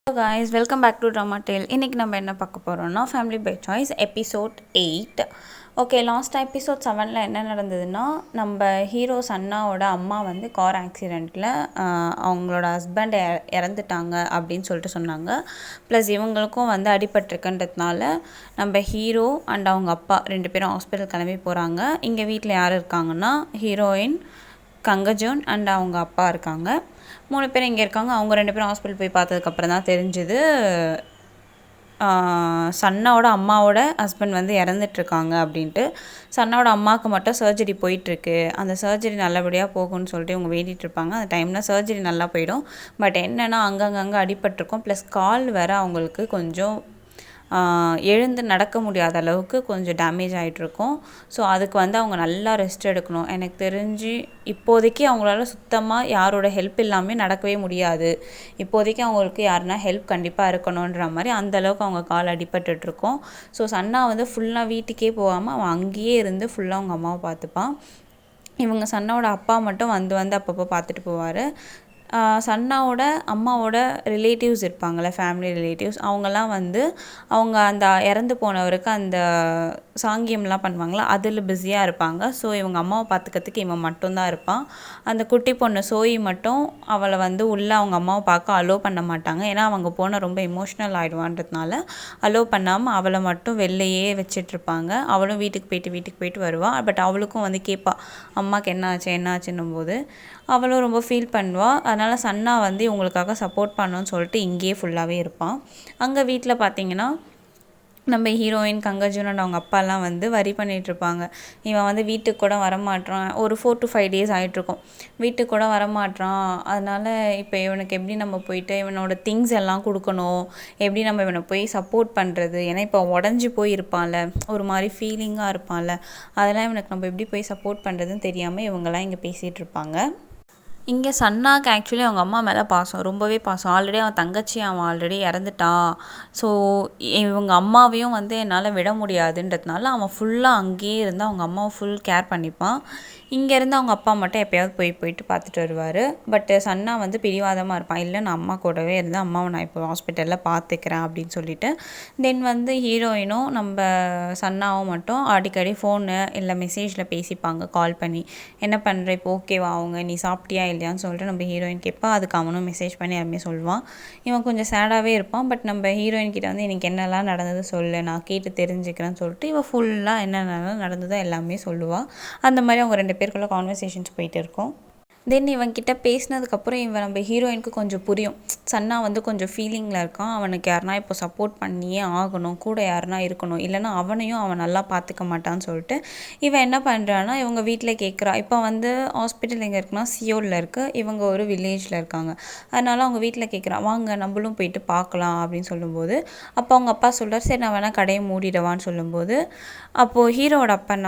Hello guys, welcome back to drama tale. இன்றைக்கி நம்ம என்ன பார்க்க போகிறோம்னா family by choice episode 8. Okay, last episode 7ல் என்ன நடந்ததுன்னா, நம்ம ஹீரோ சன்னாவோட அம்மா வந்து கார் ஆக்சிடெண்ட்டில் அவங்களோட ஹஸ்பண்ட் இறந்துட்டாங்க அப்படின்னு சொல்லிட்டு சொன்னாங்க. ப்ளஸ் இவங்களுக்கும் வந்து அடிபட்டிருக்குன்றதுனால நம்ம ஹீரோ அண்ட் அவங்க அப்பா 2 பேரும் ஹாஸ்பிட்டல் கிளம்பி போகிறாங்க. இங்கே வீட்டில் யார் இருக்காங்கன்னா, ஹீரோயின், கங்கஜோன் அண்ட் அவங்க அப்பா இருக்காங்க. 3 பேர் இங்கே இருக்காங்க. அவங்க 2 பேரும் ஹாஸ்பிட்டல் போய் பார்த்ததுக்கப்புறம் தான் தெரிஞ்சுது சன்னாவோட அம்மாவோட ஹஸ்பண்ட் வந்து இறந்துட்டுருக்காங்க அப்படின்ட்டு. சன்னாவோட அம்மாவுக்கு மட்டும் சர்ஜரி போயிட்டுருக்கு. அந்த சர்ஜரி நல்லபடியாக போகும்னு சொல்லிட்டு இவங்க வேண்டிகிட்ருப்பாங்க. அந்த டைமில் சர்ஜரி நல்லா போயிடும். பட் என்னென்னா அங்கங்கே அடிபட்டிருக்கும். ப்ளஸ் கால் வேறு அவங்களுக்கு கொஞ்சம் எழுந்து நடக்க முடியாத அளவுக்கு கொஞ்சம் டேமேஜ் ஆகிட்ருக்கும். ஸோ அதுக்கு வந்து அவங்க நல்லா ரெஸ்ட் எடுக்கணும். எனக்கு தெரிஞ்சு இப்போதைக்கு அவங்களால சுத்தமாக யாரோட ஹெல்ப் இல்லாமல் நடக்கவே முடியாது. இப்போதைக்கு அவங்களுக்கு யாருன்னா ஹெல்ப் கண்டிப்பாக இருக்கணுன்ற மாதிரி அந்தளவுக்கு அவங்க கால் அடிபட்டுட்ருக்கோம். ஸோ சன்னா வந்து ஃபுல்லாக வீட்டுக்கே போகாமல் அவன் அங்கேயே இருந்து ஃபுல்லாக அவங்க அம்மாவை பார்த்துப்பான். இவங்க சன்னாவோட அப்பா மட்டும் வந்து அப்பப்போ பார்த்துட்டு போவார். சன்னாவோட அம்மாவோட ரிலேட்டிவ்ஸ் இருப்பாங்கள்ல, ஃபேமிலி ரிலேட்டிவ்ஸ், அவங்கெல்லாம் வந்து அவங்க அந்த இறந்து போனவருக்கு அந்த சாங்கியம்லாம் பண்ணுவாங்களா, அதில் பிஸியாக இருப்பாங்க. ஸோ இவங்க அம்மாவை பார்த்துக்கிறதுக்கு இவன் மட்டும்தான் இருப்பான். அந்த குட்டி பொண்ணு சோயி மட்டும் அவளை வந்து உள்ளே அவங்க அம்மாவை பார்க்க அலோவ் பண்ண மாட்டாங்க. ஏன்னா அவங்க போனால் ரொம்ப எமோஷ்னல் ஆகிடுவான்றதுனால அலோவ் பண்ணாமல் அவளை மட்டும் வெளிலையே வச்சிட்ருப்பாங்க. அவளும் வீட்டுக்கு போயிட்டு வருவாள். பட் அவளுக்கும் வந்து கேட்பா, அம்மாவுக்கு என்ன ஆச்சுன்னும் போது அவளும் ரொம்ப ஃபீல் பண்ணுவாள். அதனால் சன்னா வந்து இவங்களுக்காக சப்போர்ட் பண்ணணும்னு சொல்லிட்டு இங்கேயே ஃபுல்லாகவே இருப்பான். அங்கே வீட்டில் பார்த்திங்கன்னா நம்ம ஹீரோயின், கங்கஜோன் அண்ட் அவங்க அப்பாலாம் வந்து வரி பண்ணிகிட்ருப்பாங்க. இவன் வந்து வீட்டுக்கு கூட வரமாட்டான். ஒரு 4 to 5 days ஆகிட்ருக்கும். வீட்டுக்கு கூட வரமாட்டான். அதனால் இப்போ இவனுக்கு எப்படி நம்ம போயிட்டு இவனோட திங்ஸ் எல்லாம் கொடுக்கணும், எப்படி நம்ம இவனை போய் சப்போர்ட் பண்ணுறது. ஏன்னா இப்போ உடஞ்சி போய் இருப்பான்ல, ஒரு மாதிரி ஃபீலிங்காக இருப்பான்ல, அதெல்லாம் இவனுக்கு நம்ம எப்படி போய் சப்போர்ட் பண்ணுறதுன்னு தெரியாமல் இவங்கெல்லாம் இங்கே பேசிகிட்ருப்பாங்க. இங்கே சன்னாக்கு ஆக்சுவலி அவங்க அம்மா மேலே பாசம், ரொம்பவே பாசம். ஆல்ரெடி அவன் தங்கச்சி அவன் ஆல்ரெடி இறந்துட்டான். ஸோ இவங்க அம்மாவையும் வந்து என்னால் விட முடியாதுன்றதுனால அவன் ஃபுல்லாக அங்கேயே இருந்து அவங்க அம்மாவை ஃபுல் கேர் பண்ணிப்பான். இங்கேருந்து அவங்க அப்பா மட்டும் எப்போயாவது போயிட்டு பார்த்துட்டு வருவார். பட்டு சன்னா வந்து பிடிவாதமாக இருப்பான். இல்லை, நான் அம்மா கூடவே இருந்து அம்மாவை நான் இப்போ ஹாஸ்பிட்டலில் பார்த்துக்கிறேன் அப்படின்னு சொல்லிட்டு. தென் வந்து ஹீரோயினும் நம்ம சன்னாவும் மட்டும் அடிக்கடி ஃபோனு இல்லை மெசேஜில் பேசிப்பாங்க, கால் பண்ணி. என்ன பண்ணுற, இப்போ ஓகேவா அவங்க, நீ சாப்பிட்டியா இல்லையான்னு சொல்லிட்டு நம்ம ஹீரோயின் கேட்பா. அதுக்கு அவனும் மெசேஜ் பண்ணி எல்லாமே சொல்லுவான். இவன் கொஞ்சம் சேடாகவே இருப்பான். பட் நம்ம ஹீரோயின் கிட்ட வந்து எனக்கு என்னெல்லாம் நடந்தது சொல்லு, நான் கேட்டு தெரிஞ்சுக்கிறேன்னு சொல்லிட்டு இவன் ஃபுல்லாக என்னென்னலாம் நடந்ததோ எல்லாமே சொல்லுவாள். அந்த மாதிரி அவங்க 2 பேருக்குள்ள கான்வர்சேஷன்ஸ் போயிட்டு இருக்கும். தென் இவன்கிட்ட பேசினதுக்கப்புறம் இவன் நம்ம ஹீரோயினுக்கு கொஞ்சம் புரியும். சன்னா வந்து கொஞ்சம் ஃபீலிங்கில் இருக்கான். அவனுக்கு யாருனா இப்போ சப்போர்ட் பண்ணியே ஆகணும், கூட யாருனா இருக்கணும், இல்லைனா அவனையும் அவன் நல்லா பார்த்துக்க மாட்டான்னு சொல்லிட்டு இவன் என்ன பண்ணுறான்னா, இவங்க வீட்டில் கேட்குறா. இப்போ வந்து ஹாஸ்பிட்டல் எங்கே இருக்குன்னா சியோலில் இருக்குது, இவங்க ஒரு வில்லேஜில் இருக்காங்க. அதனால் அவங்க வீட்டில் கேட்குறா, வாங்க நம்மளும் போயிட்டு பார்க்கலாம் அப்படின்னு சொல்லும்போது, அப்போ அவங்க அப்பா சொல்கிறார், சரி நான் வேணால் கடையை மூடிடவான்னு சொல்லும்போது, அப்போது ஹீரோவோட அப்பா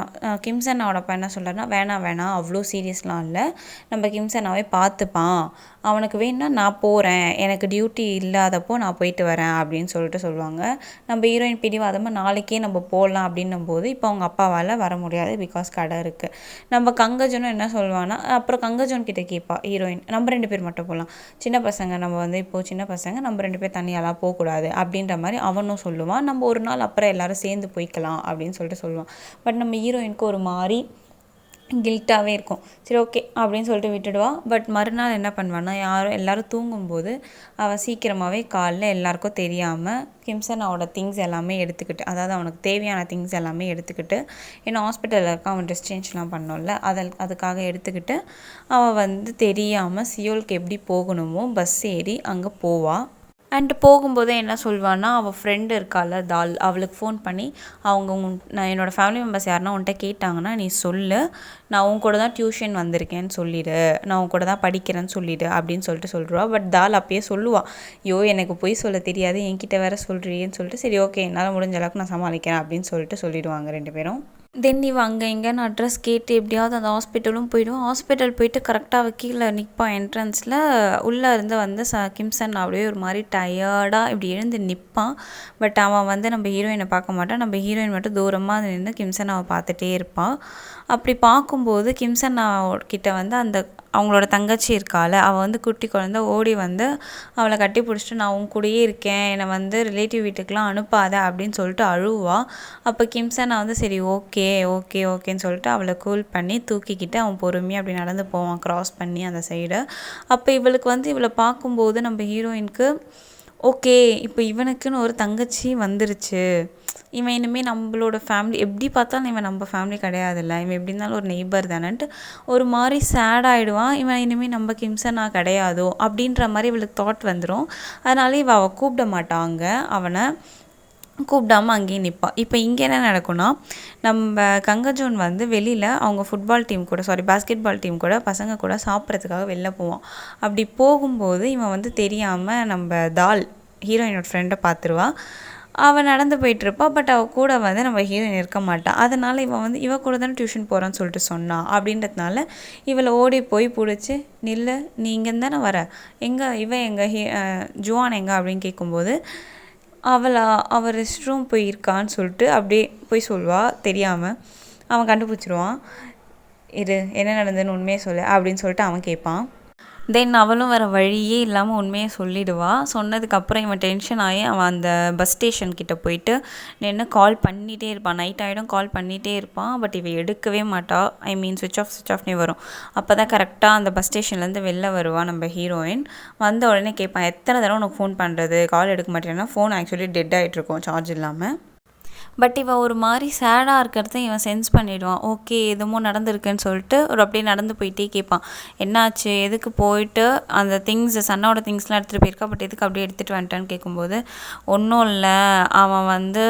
கிம்சன்னாவோட அப்பா என்ன சொல்கிறாருன்னா, வேணாம் அவ்வளோ சீரியஸ்லாம் இல்லை, நம்ம கிம்சனாவே பார்த்துப்பான், அவனுக்கு வேணுன்னா நான் போகிறேன், எனக்கு டியூட்டி இல்லாதப்போ நான் போயிட்டு வரேன் அப்படின்னு சொல்லிட்டு சொல்லுவாங்க. நம்ம ஹீரோயின் பிடிவாதமாக நாளைக்கே நம்ம போகலாம் அப்படின்னும் போது இப்போ அவங்க அப்பாவால் வர முடியாது, பிகாஸ் கடை இருக்குது. நம்ம கங்கஜனும் என்ன சொல்லுவான்னா, அப்புறம் கங்கஜோன் கிட்டே கேட்பா ஹீரோயின், நம்ம 2 பேர் மட்டும் போகலாம், சின்ன பசங்க நம்ம வந்து இப்போது சின்ன பசங்க, நம்ம 2 பேர் தனியாலாம் போகக்கூடாது அப்படின்ற மாதிரி அவனும் சொல்லுவான். நம்ம ஒரு நாள் அப்புறம் எல்லோரும் சேர்ந்து போய்க்கலாம் அப்படின்னு சொல்லிட்டு சொல்லுவான். பட் நம்ம ஹீரோயினுக்கு ஒரு மாதிரி கில்ட்டாகவே இருக்கும். சரி ஓகே அப்படின்னு சொல்லிட்டு விட்டுடுவாள். பட் மறுநாள் என்ன பண்ணுவான்னா, எல்லோரும் தூங்கும்போது அவள் சீக்கிரமாகவே காலைல எல்லாருக்கும் தெரியாமல் கிம்சனாவோட திங்ஸ் எல்லாமே எடுத்துக்கிட்டு, அதாவது அவனுக்கு தேவையான திங்ஸ் எல்லாமே எடுத்துக்கிட்டு, ஏன்னா ஹாஸ்பிட்டலில் இருக்க அவன் ட்ரெஸ் சேஞ்ச்லாம் பண்ணோம்ல, அதுக்காக எடுத்துக்கிட்டு அவள் வந்து தெரியாமல் சியோலுக்கு எப்படி போகணுமோ பஸ் ஏறி அங்கே போவாள். அண்ட் போகும்போதே என்ன சொல்வான்னா, அவள் ஃப்ரெண்டு இருக்காள் தால், அவளுக்கு ஃபோன் பண்ணி நான் என்னோடய ஃபேமிலி மெம்பர்ஸ் யாருன்னா உன்கிட்ட கேட்டாங்கன்னா நீ சொல்லு, நான் உன் கூட தான் டியூஷன் வந்திருக்கேன்னு சொல்லிவிடு, நான் உன் கூட தான் படிக்கிறேன்னு சொல்லிவிடு அப்படின்னு சொல்லிட்டு சொல்லிடுவா. பட் தால் அப்பயே சொல்லுவாள், ஐயோ எனக்கு பொய் சொல்ல தெரியாது, என்கிட்ட வேறு சொல்கிறீன்னு சொல்லிட்டு, சரி ஓகே என்னால் முடிஞ்ச அளவுக்கு நான் சமாளிக்கிறேன் அப்படின்னு சொல்லிட்டு சொல்லிவிடுவாங்க 2 பேரும். தென் இவன் அங்கே எங்கேன்னு அட்ரஸ் கேட்டு எப்படியாவது அந்த ஹாஸ்பிட்டலும் போய்டுவான். ஹாஸ்பிட்டல் போயிட்டு கரெக்டாக கீழே நிற்பான் என்ட்ரன்ஸில். உள்ளே இருந்து வந்து கிம்சன் அப்படியே ஒரு மாதிரி டயர்டாக இப்படி எழுந்து நிற்பான். பட் அவன் வந்து நம்ம ஹீரோயினை பார்க்க மாட்டான். நம்ம ஹீரோயின் மட்டும் தூரமாக நின்று கிம்சன் அவன் பார்த்துட்டே இருப்பான். அப்படி பார்க்கும்போது கிம்சன் கிட்ட வந்து அந்த அவங்களோட தங்கச்சி இருக்காள், அவள் வந்து குட்டி குழந்தை ஓடி வந்து அவளை கட்டி பிடிச்சிட்டு நான் உன் கூடயே இருக்கேன், என்னை வந்து ரிலேட்டிவ் வீட்டுக்கெலாம் அனுப்பாத அப்படின்னு சொல்லிட்டு அழுவா. அப்போ கிம்சன் வந்து சரி ஓகே ஓகே ஓகேன்னு சொல்லிட்டு அவளை கூல் பண்ணி தூக்கிக்கிட்டு அவன் பொறுமையாக அப்படி நடந்து போவான் க்ராஸ் பண்ணி அந்த சைடு. அப்போ இவளுக்கு வந்து இவளை பார்க்கும்போது நம்ம ஹீரோயினுக்கு ஓகே இப்போ இவனுக்குன்னு ஒரு தங்கச்சி வந்துருச்சு, இவன் இனிமேல் நம்மளோட ஃபேமிலி எப்படி பார்த்தாலும் இவன் நம்ம ஃபேமிலி கிடையாதுல்ல, இவன் எப்படி இருந்தாலும் ஒரு நெய்பர் தானேன்ட்டு ஒரு மாதிரி சேட் ஆகிடுவான். இவன் இனிமேல் நம்ம கிம்சனா கிடையாதோ அப்படின்ற மாதிரி இவளுக்கு தாட் வந்துடும். அதனால அவள் கூப்பிட மாட்டாங்க, அவனை கூப்பிடாமல் அங்கேயே நிற்பாள். இப்போ இங்கே என்ன நடக்கும்னா நம்ம கங்கஜோன் வந்து வெளியில் அவங்க ஃபுட்பால் டீம் கூட பாஸ்கெட் பால் டீம் கூட பசங்க கூட சாப்பிட்றதுக்காக வெளில போவான். அப்படி போகும்போது இவன் வந்து தெரியாமல் நம்ம ஹீரோயினோட ஃப்ரெண்டை பார்த்துருவா. அவள் நடந்து போயிட்டுருப்பா. பட் அவள் கூட வந்து நம்ம ஹீரோயின் இருக்க மாட்டாள். அதனால் இவன் கூட தானே டியூஷன் போகிறான்னு சொல்லிட்டு சொன்னான். அப்படின்றதுனால இவளை ஓடி போய் பிடிச்சி நில்லு, நீ இங்கேருந்து தானே வர, எங்கே இவன் எங்கள் ஜுவான் எங்கே அப்படின்னு கேட்கும்போது அவள் ரெஸ்ட் ரூம் போயிருக்கான்னு சொல்லிட்டு அப்படியே போய் சொல்லுவாள் தெரியாமல். அவன் கண்டுபிடிச்சிருவான். என்ன நடந்ததுன்னு உண்மையை சொல்லு அப்படின்னு சொல்லிட்டு அவன் கேட்பான். தென் அவளும் வேறு வழியே இல்லாமல் உண்மையை சொல்லிடுவாள். சொன்னதுக்கப்புறம் இவன் டென்ஷன் ஆகி அவன் அந்த பஸ் ஸ்டேஷன்கிட்ட போயிட்டு நின்று கால் பண்ணிகிட்டே இருப்பான். நைட் ஆகிடும் கால் பண்ணிகிட்டே இருப்பான். பட் இவன் எடுக்கவே மாட்டாள். ஸ்விட்ச் ஆஃப்னே வரும். அப்போ தான் கரெக்டாக அந்த பஸ் ஸ்டேஷன்லேருந்து வெளில வருவான் நம்ம ஹீரோயின். வந்த உடனே கேட்பான், எத்தனை தடவை உனக்கு ஃபோன் பண்ணுறது, கால் எடுக்க மாட்டேன்னா. ஃபோன் ஆக்சுவலி டெட் ஆகிட்ருக்கும் சார்ஜ் இல்லாமல். பட் இவன் ஒரு மாதிரி சேடாக இருக்கிறத இவன் சென்ஸ் பண்ணிவிடுவான். ஓகே எதுமோ நடந்திருக்குன்னு சொல்லிட்டு அப்படியே நடந்து போயிட்டே கேட்பான், என்னாச்சு, எதுக்கு போயிட்டு அந்த சன்னோட திங்ஸ்லாம் எடுத்துகிட்டு போயிருக்கா, பட் எதுக்கு அப்படியே எடுத்துகிட்டு வந்துட்டான்னு கேட்கும்போது ஒன்றும் இல்லை, அவன் வந்து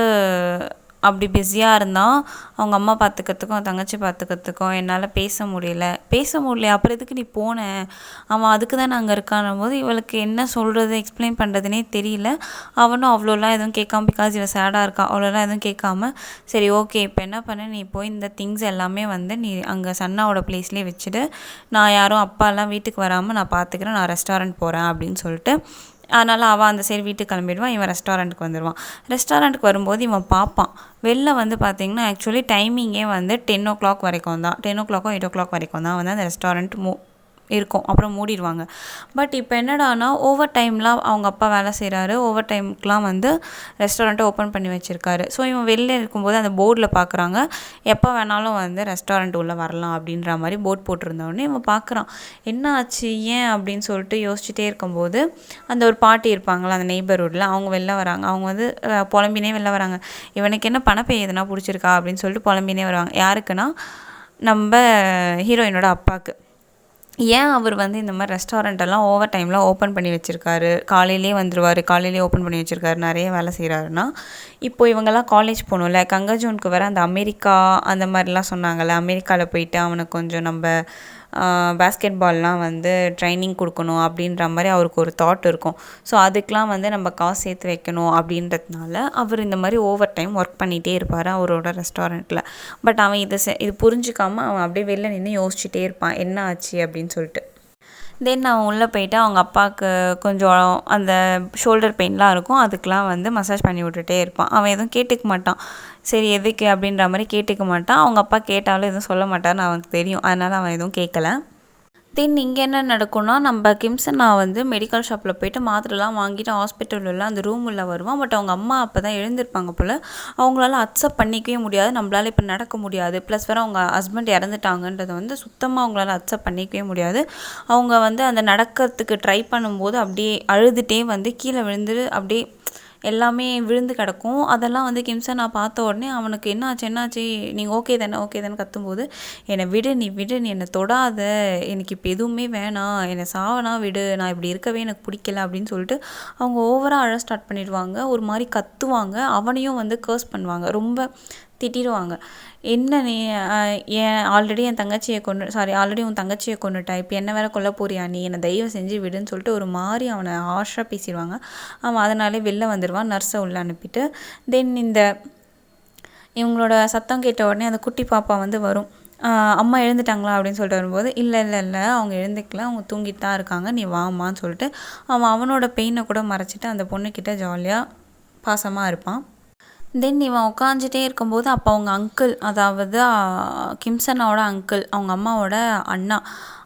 அப்படி பிஸியாக இருந்தான், அவங்க அம்மா பார்த்துக்கிறதுக்கும் தங்கச்சி பார்த்துக்கிறதுக்கும் என்னால் பேச முடியல அப்புறம் எதுக்கு நீ போனேன், அவன் அதுக்கு தான் அங்கே இருக்கானும் போது இவளுக்கு என்ன சொல்கிறது எக்ஸ்பிளைன் பண்ணுறதுனே தெரியல. அவனும் அவ்வளோலாம் எதுவும் கேட்காம, பிகாஸ் இவன் சேடாக இருக்கான், அவ்வளோலாம் எதுவும் கேட்காம சரி ஓகே இப்போ என்ன பண்ண, நீ போய் இந்த திங்ஸ் எல்லாமே வந்து நீ அங்கே சன்னாவோட ப்ளேஸ்லேயே வச்சுட்டு, நான் யாரும் அப்பாலாம் வீட்டுக்கு வராமல் நான் பார்த்துக்கிறேன், நான் ரெஸ்டாரண்ட் போகிறேன் அப்படின்னு சொல்லிட்டு. அதனால் அவள் அந்த சைடு வீட்டுக்கு கிளம்பிடுவான், இவன் ரெஸ்டாரண்ட்டுக்கு வந்துடுவான். ரெஸ்டாரண்ட்டுக்கு வரும்போது இவன் பார்ப்பான், வெளில வந்து பார்த்திங்கன்னா ஆக்சுவலி டைமிங்கே வந்து 10 வரைக்கும் தான், 10 8 வரைக்கும் தான் வந்து அந்த ரெஸ்டாரண்ட் இருக்கும், அப்புறம் மூடிடுவாங்க. பட் இப்போ என்னடானா ஓவர் டைம்லாம் அவங்க அப்பா வேலை செய்கிறாரு, ஓவர் டைமுக்கெலாம் வந்து ரெஸ்டாரண்ட்டை ஓப்பன் பண்ணி வச்சுருக்காரு. ஸோ இவன் வெளில இருக்கும்போது அந்த போர்டில் பார்க்குறாங்க, எப்போ வேணாலும் வந்து ரெஸ்டாரண்ட் உள்ளே வரலாம் அப்படின்ற மாதிரி போர்ட் போட்டிருந்தோடனே இவன் பார்க்குறான், என்ன ஆச்சு ஏன் அப்படின்னு சொல்லிட்டு யோசிச்சுட்டே இருக்கும்போது அந்த ஒரு பாட்டி இருப்பாங்களா அந்த நெய்பர்ஹுட்டில், அவங்க வெளில வராங்க. அவங்க வந்து புலம்பினே வெளில வராங்க, இவனுக்கு என்ன பணப்பை எதுனா பிடிச்சிருக்கா அப்படின்னு சொல்லிட்டு புலம்பினே வருவாங்க. யாருக்குன்னா நம்ம ஹீரோயினோட அப்பாவுக்கு. ஏன் அவர் வந்து இந்த மாதிரி ரெஸ்டாரண்ட்டெல்லாம் ஓவர் டைமில் ஓப்பன் பண்ணி வச்சுருக்காரு, காலையிலே வந்துடுவார், காலையிலே ஓப்பன் பண்ணி வச்சுருக்காரு, நிறைய வேலை செய்கிறாருன்னா, இப்போ இவங்கெல்லாம் காலேஜ் போகணும்ல, கங்கஜோனுக்கு வர அந்த அமெரிக்கா அந்த மாதிரிலாம் சொன்னாங்கள்ல, அமெரிக்காவில் போயிட்டு அவனுக்கு கொஞ்சம் நம்ம பேஸ்கெட் பால்லாம் வந்து ட்ரைனிங் கொடுக்கணும் அப்படின்ற மாதிரி அவருக்கு ஒரு தாட் இருக்கும். ஸோ அதுக்கெலாம் வந்து நம்ம காசு சேர்த்து வைக்கணும் அப்படின்றதுனால அவர் இந்த மாதிரி ஓவர் டைம் ஒர்க் பண்ணிகிட்டே இருப்பார் அவரோட ரெஸ்டாரண்ட்டில். பட் அவன் இது புரிஞ்சிக்காமல் அவன் அப்படியே வெளில நின்று யோசிச்சுட்டே இருப்பான் என்ன ஆச்சு அப்படின்னு சொல்லிட்டு. தென் அவன் உள்ளே போயிட்டு அவங்க அப்பாவுக்கு கொஞ்சம் அந்த ஷோல்டர் பெயின்லாம் இருக்கும், அதுக்கெலாம் வந்து மசாஜ் பண்ணி விட்டுட்டே இருப்பான். அவன் எதுவும் கேட்டுக்க மாட்டான், சரி எதுக்கு அப்படின்ற மாதிரி கேட்டுக்க மாட்டான். அவங்க அப்பா கேட்டாலும் எதுவும் சொல்ல மாட்டார்னு அவனுக்கு தெரியும், அதனால் அவன் எதுவும் கேட்கல. தென் இங்கே என்ன நடக்கும்னா நம்ம கிம்சனா வந்து மெடிக்கல் ஷாப்பில் போயிட்டு மாத்திரைலாம் வாங்கிட்டு ஹாஸ்பிட்டலில் அந்த ரூம் உள்ள வருவான். பட் அவங்க அம்மா அப்போ தான் எழுந்திருப்பாங்க போல், அவங்களால அக்செப்ட் பண்ணிக்கவே முடியாது, நம்மளால் இப்போ நடக்க முடியாது, ப்ளஸ் வேறு அவங்க ஹஸ்பண்ட் இறந்துட்டாங்கன்றதை வந்து சுத்தமாக அவங்களால அக்செப்ட் பண்ணிக்கவே முடியாது. அவங்க வந்து அந்த நடக்கிறதுக்கு ட்ரை பண்ணும்போது அப்படியே அழுதுகிட்டே வந்து கீழே விழுந்து அப்படியே எல்லாமே விழுந்து கிடக்கும். அதெல்லாம் வந்து கிம்சன் நான் பார்த்த உடனே அவனுக்கு என்னாச்சு நீங்கள் ஓகே தானே கத்தும்போது, என்னை விடு நீ என்னை தொடாத, எனக்கு இப்போ எதுவுமே வேணாம், என்னை சாவனா விடு, நான் இப்படி இருக்கவே எனக்கு பிடிக்கல அப்படின்னு சொல்லிட்டு அவங்க ஓவராக அழ ஸ்டார்ட் பண்ணிடுவாங்க. ஒரு மாதிரி கத்துவாங்க, அவனையும் வந்து கர்ஸ் பண்ணுவாங்க, ரொம்ப திட்டிடுவாங்க. என்ன நீ ஆல்ரெடி உன் தங்கச்சியை கொன்னுட்டா, இப்போ என்ன வேற கொல்ல போறியா, நீ என்னை தயவு செஞ்சு விடுன்னு சொல்லிட்டு ஒரு மாதிரி அவனை ஹார்ஷாக பேசிடுவாங்க. அவன் அதனாலே வெளில வந்துடுவான், நர்ஸை உள்ளே அனுப்பிட்டு. தென் இவங்களோட சத்தம் கேட்ட உடனே அந்த குட்டி பாப்பா வந்து வரும். அம்மா எழுந்துட்டாங்களா அப்படின்னு சொல்லிட்டு வரும்போது, இல்லை அவங்க எழுந்துக்கல, அவங்க தூங்கிட்டு தான் இருக்காங்க, நீ வாமான்னு சொல்லிட்டு அவனோட பெயினை கூட மறைச்சிட்டு அந்த பொண்ணுக்கிட்ட ஜாலியாக பாசமாக இருப்பான். தென் இவன் உட்காந்துட்டே இருக்கும்போது அப்போ அவங்க அங்கிள், அதாவது கிம்சனோட அங்கிள், அவங்க அம்மாவோட அண்ணா,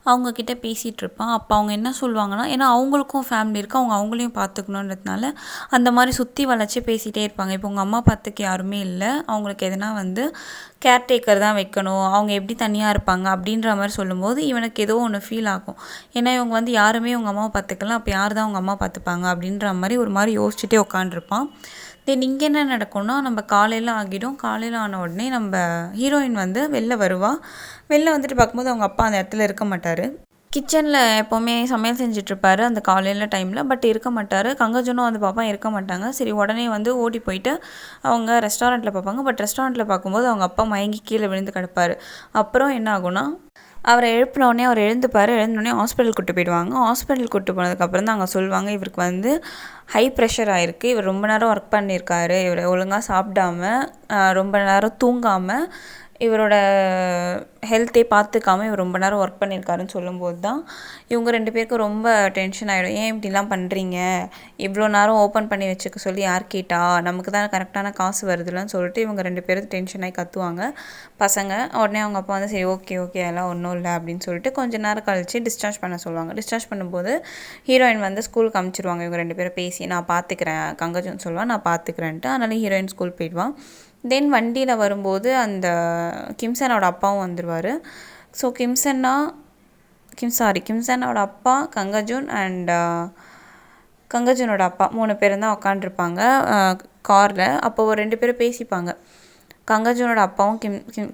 அவங்கக்கிட்ட பேசிகிட்டு இருப்பான். அப்போ அவங்க என்ன சொல்லுவாங்கன்னா, ஏன்னா அவங்களுக்கும் ஃபேமிலி இருக்குது, அவங்களையும் பார்த்துக்கணுன்றதுனால அந்த மாதிரி சுற்றி வளைச்சி பேசிகிட்டே இருப்பாங்க. இப்போ உங்கள் அம்மா பார்த்துக்க யாருமே இல்லை, அவங்களுக்கு எதனா வந்து கேர்டேக்கர் தான் வைக்கணும், அவங்க எப்படி தனியாக இருப்பாங்க அப்படின்ற மாதிரி சொல்லும்போது இவனுக்கு ஏதோ ஒன்று ஃபீல் ஆகும். ஏன்னா இவங்க வந்து யாருமே உங்கள் அம்மாவை பார்த்துக்கலாம், அப்போ யார் தான் உங்கள் அம்மா பார்த்துப்பாங்க அப்படின்ற மாதிரி ஒரு மாதிரி யோசிச்சுட்டே உட்காண்ட்ருப்பான். தென் இங்கே என்ன நடக்கும்னா, நம்ம காலையில் ஆகிடும். காலையில் ஆன உடனே நம்ம ஹீரோயின் வந்து வெளில வருவாள். வெளில வந்துட்டு பார்க்கும்போது அவங்க அப்பா அந்த இடத்துல இருக்க மாட்டார். கிச்சனில் எப்போவுமே சமையல் செஞ்சிட்ருப்பாரு அந்த காலையில் டைமில், பட் இருக்க மாட்டார். கங்கஜனும் வந்து பார்ப்பான், இருக்க மாட்டாங்க. சரி உடனே வந்து ஓடி போயிட்டு அவங்க ரெஸ்டாரண்ட்டில் பார்ப்பாங்க. பட் ரெஸ்டாரண்ட்டில் பார்க்கும்போது அவங்க அப்பா மயங்கி கீழே விழுந்து கிடப்பார். அப்புறம் என்ன ஆகும்னா, அவரை எழுப்பினோடனே அவர் எழுந்துப்பார். எழுந்தோடனே ஹாஸ்பிட்டல் கூப்பிட்டு போயிடுவாங்க. ஹாஸ்பிட்டல் கூப்பிட்டு போனதுக்கப்புறம் தான் அங்கே சொல்லுவாங்க, இவருக்கு வந்து ஹை ப்ரெஷர் ஆகிருக்கு, இவர் ரொம்ப நேரம் ஒர்க் பண்ணியிருக்காரு, இவர் ஒழுங்காக சாப்பிடாம ரொம்ப நேரம் தூங்காமல் இவரோட ஹெல்த்தே பார்த்துக்காம இவர் ரொம்ப நேரம் ஒர்க் பண்ணியிருக்காருன்னு சொல்லும்போது தான் இவங்க 2 பேருக்கும் ரொம்ப டென்ஷன் ஆகிடும். ஏன் இப்படிலாம் பண்ணுறீங்க, இவ்வளோ நேரம் ஓப்பன் பண்ணி வச்சுக்க சொல்லி யார் கேட்டா, நமக்கு தான் கரெக்டான காசு வருதுலன்னு சொல்லிட்டு இவங்க 2 பேரும் டென்ஷன் ஆகி கத்துவாங்க பசங்க. உடனே அவங்க அப்பா வந்து சரி ஓகே அதெல்லாம் ஒன்றும் இல்லை அப்படின்னு சொல்லிட்டு கொஞ்சம் நேரம் கழித்து டிஸ்சார்ஜ் பண்ண சொல்லுவாங்க. டிஸ்சார்ஜ் பண்ணும்போது ஹீரோயின் வந்து ஸ்கூலுக்கு அனுப்பிச்சிடுவாங்க. இவங்க 2 பேரும் பேசி நான் பார்த்துக்கிறேன், கங்கஜன் சொல்லுவான் நான் பார்த்துக்கிறேன்ட்டு. அதனால ஹீரோயின் ஸ்கூல் போயிடுவான். தென் வண்டியில் வரும்போது அந்த கிம்சனோட அப்பாவும் வந்துடுவார். ஸோ கிம்சனோட அப்பா, கங்கஜூன் அண்ட் கங்கஜனோட அப்பா 3 பேரும் தான் உட்காண்ட்ருப்பாங்க காரில். அப்போ 2 பேரும் பேசிப்பாங்க. கங்கஜனோட அப்பாவும்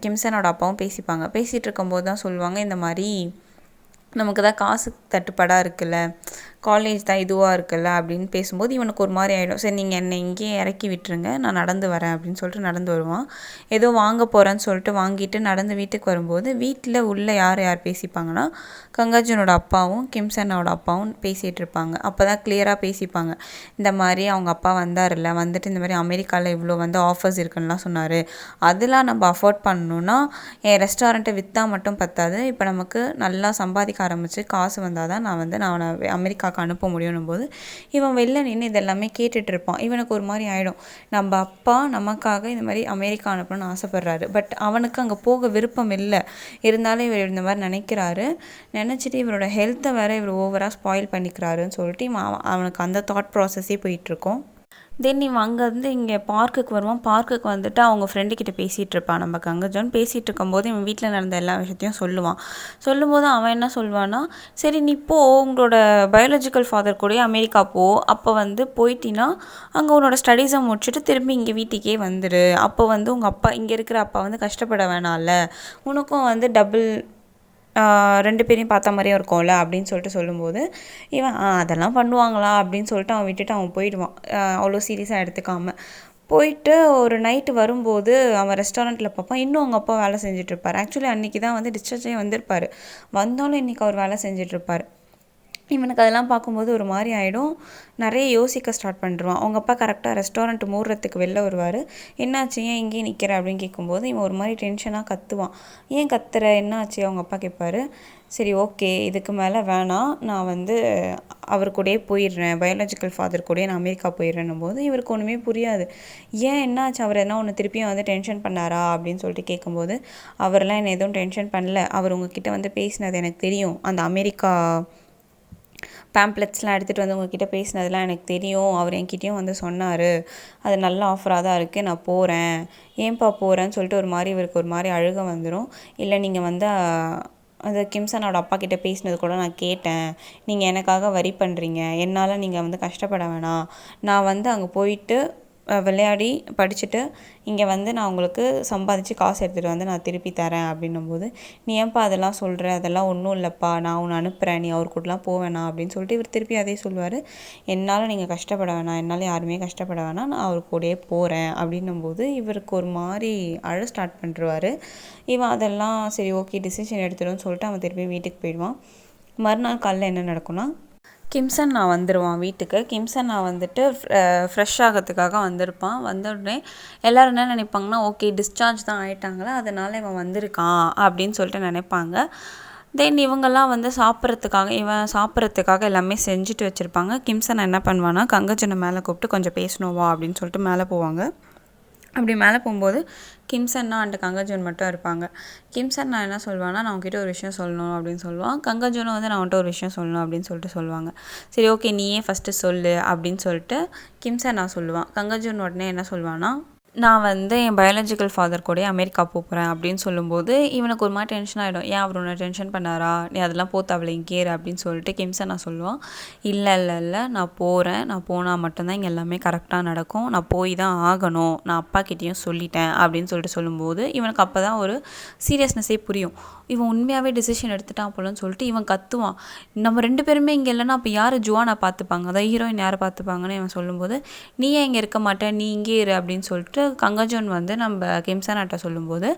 கிம்சனோட அப்பாவும் பேசிப்பாங்க. பேசிகிட்டு இருக்கும்போது தான் சொல்லுவாங்க, இந்த மாதிரி நமக்கு தான் காசு தட்டுப்பாடாக இருக்குல்ல, காலேஜ் தான் இதுவாக இருக்குல்ல அப்படின்னு பேசும்போது இவனுக்கு ஒரு மாதிரி ஆகிடும். சரி நீங்கள் என்னை இங்கேயே இறக்கி விட்டுருங்க, நான் நடந்து வரேன் அப்படின்னு சொல்லிட்டு நடந்து வருவான். ஏதோ வாங்க போகிறேன்னு சொல்லிட்டு வாங்கிட்டு நடந்து வீட்டுக்கு வரும்போது வீட்டில் உள்ள யார் பேசிப்பாங்கன்னா, கங்கஜனோட அப்பாவும் கிம்சனோட அப்பாவும் பேசிகிட்டு இருப்பாங்க. அப்போ தான் கிளியராக பேசிப்பாங்க. இந்த மாதிரி அவங்க அப்பா வந்தார்ல, வந்துட்டு இந்த மாதிரி அமெரிக்காவில் இவ்வளோ வந்து ஆஃபர்ஸ் இருக்குன்னுலாம் சொன்னார், அதெல்லாம் நம்ம அஃபோர்ட் பண்ணணுன்னா என் ரெஸ்டாரண்ட்டை விற்றா மட்டும் பத்தாது, இப்போ நமக்கு நல்லா சம்பாதிக்க ஆரம்பித்து காசு வந்தால் தான் நான் அமெரிக்காவுக்கு அனுப்ப முடியும் போது இவன் வெளில நின்று இதெல்லாமே கேட்டுட்ருப்பான். இவனுக்கு ஒரு மாதிரி ஆகிடும், நம்ம அப்பா நமக்காக இந்த மாதிரி அமெரிக்கா அனுப்பணும்னு ஆசைப்பட்றாரு, பட் அவனுக்கு அங்கே போக விருப்பம் இல்லை, இருந்தாலும் இவர் இந்த மாதிரி நினச்சிட்டு இவரோட ஹெல்த்தை வேறு இவர் ஓவராக ஸ்பாயில் பண்ணிக்கிறாருன்னு சொல்லிட்டு அவனுக்கு அந்த தாட் ப்ராசஸே போயிட்டுருக்கோம். தென் இவன் அங்கேருந்து இங்கே பார்க்குக்கு வருவான். பார்க்குக்கு வந்துட்டு அவங்க ஃப்ரெண்டுக்கிட்ட பேசிகிட்டு இருப்பான் நம்ம கங்கஜன். பேசிகிட்டு இருக்கும்போது இவன் வீட்டில் நடந்த எல்லா விஷயத்தையும் சொல்லும்போது அவன் என்ன சொல்லுவான்னா, சரி நீ போ, உங்களோட பயாலஜிக்கல் ஃபாதர் கூட அமெரிக்கா போ, அப்போ வந்து போயிட்டின்னா அங்கே உன்னோட ஸ்டடீஸை முடிச்சுட்டு திரும்பி இங்கே வீட்டுக்கே வந்துடு, அப்போ வந்து உங்கள் அப்பா இங்கே இருக்கிற அப்பா வந்து கஷ்டப்பட வேணாம்ல, உனக்கும் வந்து டபுள் 2 பேரையும் பார்த்த மாதிரியே இருக்கும்ல அப்படின்னு சொல்லிட்டு சொல்லும்போது இவன் அதெல்லாம் பண்ணுவாங்களா அப்படின்னு சொல்லிட்டு அவன் விட்டுட்டு அவன் போயிடுவான். அவ்வளோ சீரியஸாக எடுத்துக்காமல் போயிட்டு ஒரு நைட்டு வரும்போது அவன் ரெஸ்டாரண்ட்டில் பார்ப்பான், இன்னும் அவங்க அப்பா வேலை செஞ்சிட்ருப்பார். ஆக்சுவலி அன்றைக்கி தான் வந்து டிஸ்சார்ஜே வந்திருப்பார், வந்தாலும் இன்றைக்கி அவர் வேலை செஞ்சிட்ருப்பார். இவனுக்கு அதெல்லாம் பார்க்கும்போது ஒரு மாதிரி ஆகிடும். நிறைய யோசிக்க ஸ்டார்ட் பண்ணிடுவான். அவங்க அப்பா கரெக்டாக ரெஸ்டாரண்ட் மூடுறதுக்கு வெளில வருவார். என்னாச்சு, ஏன் இங்கேயே நிற்கிற அப்படின்னு கேட்கும்போது இவன் ஒரு மாதிரி டென்ஷனாக கத்துவான். ஏன் கத்துற, என்னாச்சு அவங்க அப்பா கேட்பாரு. சரி ஓகே, இதுக்கு மேலே வேணாம், நான் வந்து அவர் கூடயே போயிடுறேன், பயாலஜிக்கல் ஃபாதர் கூடயே நான் அமெரிக்கா போயிடுறேன்னும் போது இவருக்கு ஒன்றுமே புரியாது. ஏன் என்னாச்சு, அவர் என்ன ஒன்று திருப்பியும் வந்து டென்ஷன் பண்ணாரா அப்படின்னு சொல்லிட்டு கேட்கும்போது அவரெல்லாம் என்னை எதுவும் டென்ஷன் பண்ணல, அவர் உங்ககிட்ட வந்து பேசினது எனக்கு தெரியும், அந்த அமெரிக்கா பேம்ப்ளெட்ஸ்லாம் எடுத்துகிட்டு வந்து உங்ககிட்ட பேசினதெல்லாம் எனக்கு தெரியும், அவர் என்கிட்டயும் வந்து சொன்னார், அது நல்ல ஆஃபராக தான் இருக்குது, நான் போகிறேன், ஏன்பா போகிறேன்னு சொல்லிட்டு ஒரு மாதிரி இவருக்கு ஒரு மாதிரி அழுக வந்துடும். இல்லை நீங்கள் வந்து அந்த கிம்சனோட அப்பா கிட்டே பேசினது கூட நான் கேட்டேன், நீங்கள் எனக்காக வரி பண்ணுறீங்க, என்னால் நீங்கள் வந்து கஷ்டப்பட வேணாம், நான் வந்து அங்கே போயிட்டு விளையாடி படிச்சுட்டு இங்கே வந்து நான் உங்களுக்கு சம்பாதிச்சு காசு எடுத்துகிட்டு வந்து நான் திருப்பி தரேன் அப்படின்னும்போது, நீ ஏன்ப்பா அதெல்லாம் சொல்கிற, அதெல்லாம் ஒன்றும் இல்லைப்பா, நான் உன்னை அனுப்புகிறேன், நீ அவர் கூடலாம் போவேணா அப்படின்னு சொல்லிட்டு இவர் திருப்பி அதே சொல்லுவார். என்னால் நீங்கள் கஷ்டப்பட வேணாம், என்னால் யாருமே கஷ்டப்பட வேணாம், நான் அவர் கூடயே போகிறேன் அப்படின்னும்போது இவருக்கு ஒரு மாதிரி அழ ஸ்டார்ட் பண்ணிடுவார். இவன் அதெல்லாம் சரி ஓகே டிசிஷன் எடுத்துடுன்னு சொல்லிட்டு அவன் திருப்பி வீட்டுக்கு போயிடுவான். மறுநாள் காலையில் என்ன நடக்கும்னா, கிம்சன் நான் வந்துடுவான் வீட்டுக்கு. கிம்சன் நான் வந்துட்டு ஃப்ரெஷ் ஆகிறதுக்காக வந்திருப்பான். வந்த உடனே எல்லோரும் என்ன நினைப்பாங்கன்னா, ஓகே டிஸ்சார்ஜ் தான் ஆகிட்டாங்களா, அதனால் இவன் வந்திருக்கான் அப்படின்னு சொல்லிட்டு நினைப்பாங்க. தென் இவங்கெல்லாம் வந்து இவன் சாப்பிட்றதுக்காக எல்லாமே செஞ்சுட்டு வச்சுருப்பாங்க. கிம்சன் என்ன பண்ணுவான்னா, கங்கஜனை மேலே கூப்பிட்டு கொஞ்சம் பேசணுவா அப்படின்னு சொல்லிட்டு மேலே போவாங்க. அப்படி மேலே போகும்போது கிம் சன்னா அண்ட் கங்கஜோன் மட்டும் இருப்பாங்க. கிம் சன்னா என்ன சொல்லுவான்னா, நான் உங்ககிட்ட ஒரு விஷயம் சொல்லணும் அப்படின்னு சொல்லுவான். கங்கஜோனும் வந்து நான் உன்கிட்ட ஒரு விஷயம் சொல்லணும் அப்படின்னு சொல்லுவாங்க. சரி ஓகே நீயே ஃபஸ்ட்டு சொல்லு அப்படின்னு சொல்லிட்டு கிம் சன்னா சொல்லுவான். கங்கஜோன் உடனே என்ன சொல்லுவான்னா, நான் வந்து என் பயாலஜிக்கல் ஃபாதர் கூடயே அமெரிக்கா போகிறேன் அப்படின்னு சொல்லும்போது இவனுக்கு ஒரு மாதிரி டென்ஷன் ஆகிடும். ஏன் அவர் உன்னை டென்ஷன் பண்ணாரா, நீ அதெல்லாம் போத்தாவல இங்கே அப்படின்னு சொல்லிட்டு கிம்சன் நான் சொல்லுவான். இல்லை நான் போகிறேன், நான் போனால் மட்டும்தான் இங்கே எல்லாமே கரெக்டாக நடக்கும், நான் போய் தான் ஆகணும், நான் அப்பா கிட்டேயும் சொல்லிட்டேன் அப்படின்னு சொல்லிட்டு சொல்லும்போது இவனுக்கு அப்போ தான் ஒரு சீரியஸ்னஸே புரியும். இவன் உண்மையாகவே டிசிஷன் எடுத்துட்டான் போலன்னு சொல்லிட்டு இவன் கத்துவான். நம்ம 2 பேருமே இங்கே இல்லைன்னா அப்போ யார் ஜுவானை பார்த்துப்பாங்க, அதான் ஹீரோயின் யாரை பார்த்துப்பாங்கன்னு இவன் சொல்லும்போது, நீ ஏன் இங்கே இருக்க மாட்டேன், நீ இங்கே இரு அப்படின்னு சொல்லிட்டு கங்கஜோன் வந்து நம்ம கிம்சனாட்ட சொல்லும்போது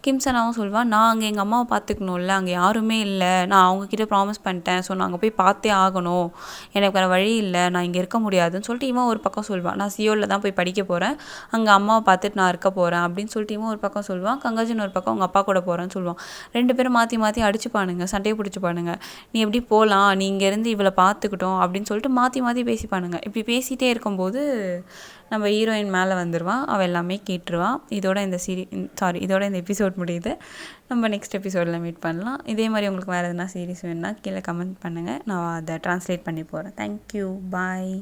கிம்சனாவும் சொல்லுவான், நான் அங்கே எங்கள் அம்மாவை பார்த்துக்கணும்ல, அங்கே யாருமே இல்லை, நான் அவங்கக்கிட்ட ப்ராமிஸ் பண்ணிட்டேன், ஸோ நான் அங்கே போய் பார்த்தே ஆகணும், எனக்கு வேறு வழி இல்லை, நான் இங்கே இருக்க முடியாதுன்னு சொல்லிட்டு இவன் ஒரு பக்கம் சொல்லுவான். நான் சியோலில் தான் போய் படிக்க போகிறேன், அங்கே அம்மாவை பார்த்துட்டு நான் இருக்க போகிறேன் அப்படின்னு சொல்லிட்டு இவன் ஒரு பக்கம் சொல்லுவான். கங்கஜன் ஒரு பக்கம் அவங்க அப்பா கூட போகிறேன்னு சொல்லுவான். 2 பேரும் மாற்றி மாற்றி அடிச்சுப்பானுங்க, சண்டையை பிடிச்சிப்பானுங்க. நீ எப்படி போகலாம், நீ இங்கேருந்து இவளை பார்த்துக்கிட்டோம் அப்படின்னு சொல்லிட்டு மாற்றி மாற்றி பேசிப்பானுங்க. இப்படி பேசிகிட்டே இருக்கும்போது நம்ம ஹீரோயின் மேலே வந்துடுவான், அவள் எல்லாமே கேட்டுருவான். இதோட இந்த எபிசோட் முடியுது. நம்ம நெக்ஸ்ட் எபிசோடில் மீட் பண்ணலாம். இதே மாதிரி உங்களுக்கு வேறு எதுனா சீரிஸ் வேணுன்னா கீழே கமெண்ட் பண்ணுங்கள், நான் அதை ட்ரான்ஸ்லேட் பண்ணி போகிறேன். தேங்க்யூ, பாய்.